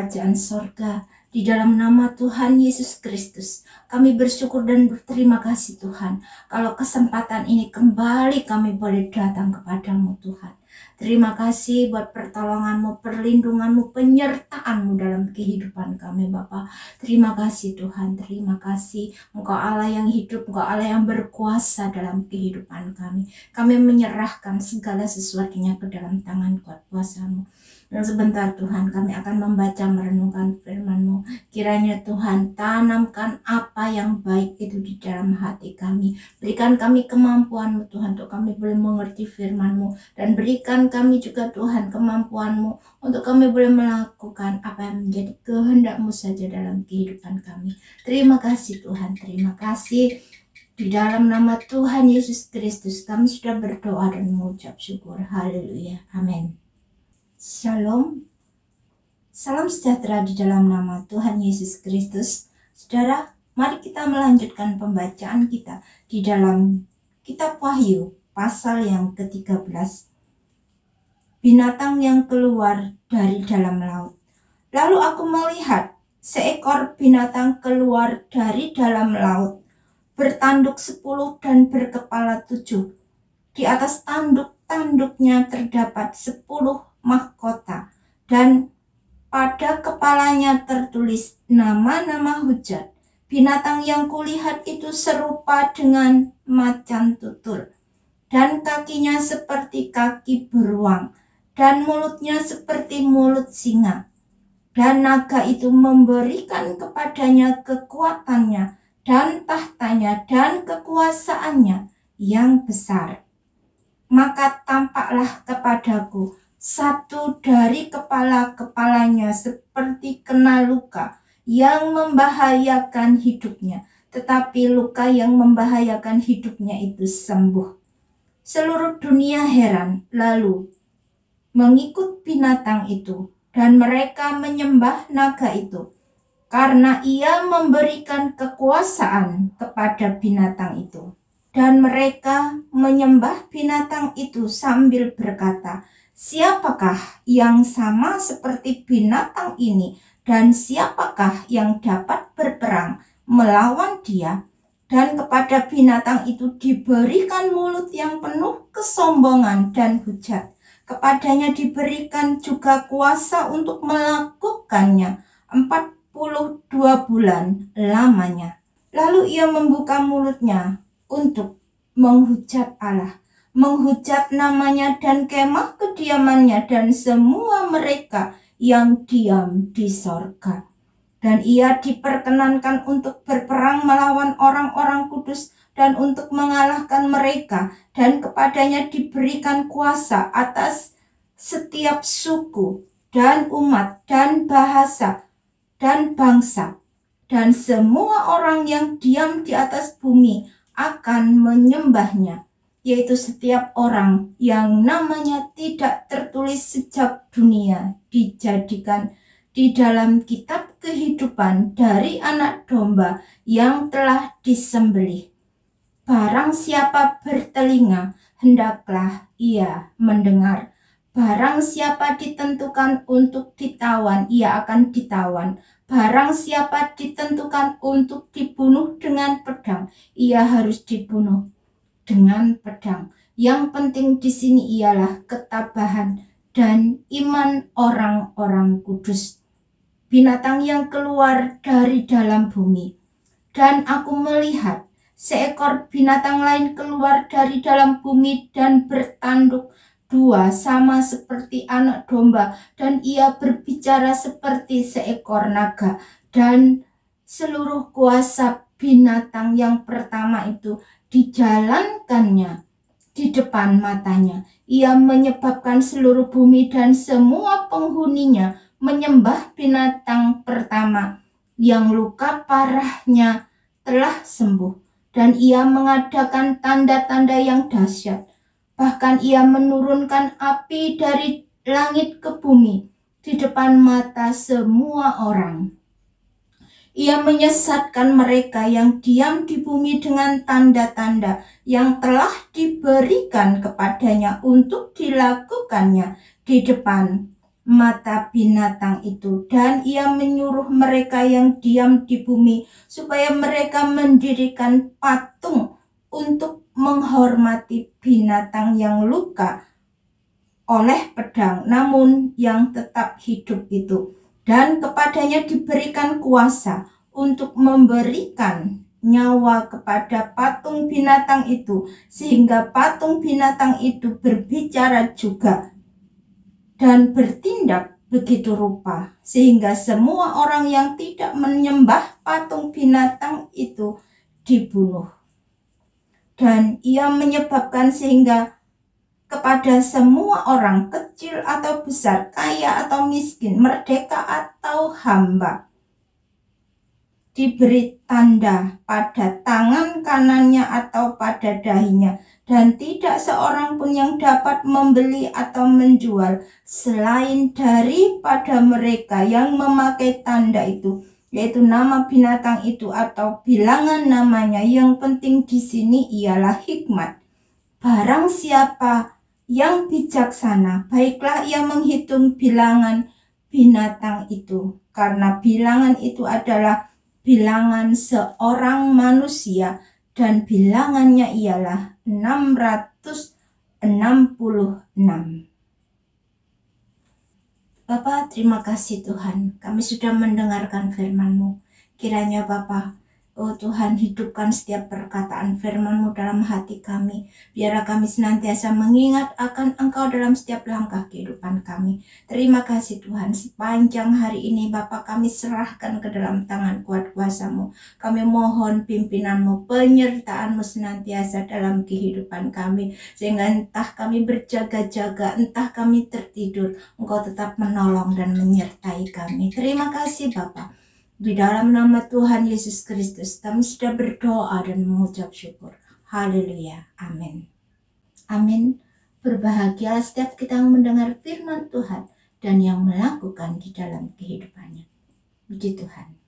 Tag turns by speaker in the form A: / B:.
A: kerajaan sorga. Di dalam nama Tuhan Yesus Kristus, kami bersyukur dan berterima kasih Tuhan. Kalau kesempatan ini kembali kami boleh datang kepadamu Tuhan. Terima kasih buat pertolonganmu, perlindunganmu, penyertaanmu dalam kehidupan kami Bapa. Terima kasih Tuhan, terima kasih. Engkau Allah yang hidup, Engkau Allah yang berkuasa dalam kehidupan kami. Kami menyerahkan segala sesuatunya ke dalam tangan kuat kuasa-Mu. Dan sebentar Tuhan kami akan membaca merenungkan firman-Mu. Kiranya Tuhan tanamkan apa yang baik itu di dalam hati kami. Berikan kami kemampuan-Mu Tuhan untuk kami boleh mengerti firman-Mu. Dan berikan kami juga Tuhan kemampuan-Mu untuk kami boleh melakukan apa yang menjadi kehendak-Mu saja dalam kehidupan kami. Terima kasih Tuhan, terima kasih. Di dalam nama Tuhan Yesus Kristus kami sudah berdoa dan mengucap syukur. Haleluya. Amin. Shalom. Salam sejahtera di dalam nama Tuhan Yesus Kristus. Saudara, mari kita melanjutkan pembacaan kita di dalam kitab Wahyu pasal yang ke-13. Binatang yang keluar dari dalam laut. Lalu aku melihat seekor binatang keluar dari dalam laut, bertanduk 10 dan berkepala 7. Di atas tanduknya terdapat 10 mahkota, dan pada kepalanya tertulis nama-nama hujat. Binatang yang kulihat itu serupa dengan macan tutul, dan kakinya seperti kaki beruang, dan mulutnya seperti mulut singa. Dan naga itu memberikan kepadanya kekuatannya, dan tahtanya, dan kekuasaannya yang besar. Maka tampaklah kepadaku satu dari kepala-kepalanya seperti kena luka yang membahayakan hidupnya, tetapi luka yang membahayakan hidupnya itu sembuh. Seluruh dunia heran lalu mengikut binatang itu, dan mereka menyembah naga itu, karena ia memberikan kekuasaan kepada binatang itu. Dan mereka menyembah binatang itu sambil berkata, siapakah yang sama seperti binatang ini, dan siapakah yang dapat berperang melawan dia? Dan kepada binatang itu diberikan mulut yang penuh kesombongan dan hujat. Kepadanya diberikan juga kuasa untuk melakukannya 42 bulan lamanya. Lalu ia membuka mulutnya untuk menghujat Allah, menghujat namanya dan kemah kediamannya dan semua mereka yang diam di sorga. Dan ia diperkenankan untuk berperang melawan orang-orang kudus dan untuk mengalahkan mereka, dan kepadanya diberikan kuasa atas setiap suku dan umat dan bahasa dan bangsa, dan semua orang yang diam di atas bumi akan menyembahnya, yaitu setiap orang yang namanya tidak tertulis sejak dunia dijadikan di dalam kitab kehidupan dari anak domba yang telah disembelih. Barang siapa bertelinga, hendaklah ia mendengar. Barang siapa ditentukan untuk ditawan, ia akan ditawan. Barang siapa ditentukan untuk dibunuh dengan pedang, ia harus dibunuh dengan pedang. Yang penting di sini ialah ketabahan dan iman orang-orang kudus. Binatang yang keluar dari dalam bumi. Dan aku melihat seekor binatang lain keluar dari dalam bumi dan bertanduk 2 sama seperti anak domba, dan ia berbicara seperti seekor naga. Dan seluruh kuasa binatang yang pertama itu dijalankannya di depan matanya. Ia menyebabkan seluruh bumi dan semua penghuninya menyembah binatang pertama yang luka parahnya telah sembuh. Dan ia mengadakan tanda-tanda yang dahsyat. Bahkan ia menurunkan api dari langit ke bumi di depan mata semua orang. Ia menyesatkan mereka yang diam di bumi dengan tanda-tanda yang telah diberikan kepadanya untuk dilakukannya di depan mata binatang itu, dan ia menyuruh mereka yang diam di bumi supaya mereka mendirikan patung untuk menghormati binatang yang luka oleh pedang namun yang tetap hidup itu, dan kepadanya diberikan kuasa untuk memberikan nyawa kepada patung binatang itu, sehingga patung binatang itu berbicara juga dan bertindak begitu rupa, sehingga semua orang yang tidak menyembah patung binatang itu dibunuh. Dan ia menyebabkan sehingga kepada semua orang, kecil atau besar, kaya atau miskin, merdeka atau hamba, diberi tanda pada tangan kanannya atau pada dahinya, dan tidak seorang pun yang dapat membeli atau menjual selain daripada mereka yang memakai tanda itu, yaitu nama binatang itu atau bilangan namanya. Yang penting di sini ialah hikmat. Barang siapa yang bijaksana, baiklah ia menghitung bilangan binatang itu, karena bilangan itu adalah bilangan seorang manusia, dan bilangannya ialah 666. Bapa, terima kasih Tuhan, kami sudah mendengarkan firman-Mu. Kiranya Bapa, oh Tuhan, hidupkan setiap perkataan firman-Mu dalam hati kami. Biarlah kami senantiasa mengingat akan Engkau dalam setiap langkah kehidupan kami. Terima kasih Tuhan, sepanjang hari ini Bapa kami serahkan ke dalam tangan kuat kuasa-Mu. Kami mohon pimpinan-Mu, penyertaan-Mu senantiasa dalam kehidupan kami. Sehingga entah kami berjaga-jaga, entah kami tertidur, Engkau tetap menolong dan menyertai kami. Terima kasih Bapa. Di dalam nama Tuhan Yesus Kristus kami sudah berdoa dan mengucap syukur. Haleluya. Amin. Amin. Berbahagialah setiap kita yang mendengar firman Tuhan dan yang melakukan di dalam kehidupannya. Puji Tuhan.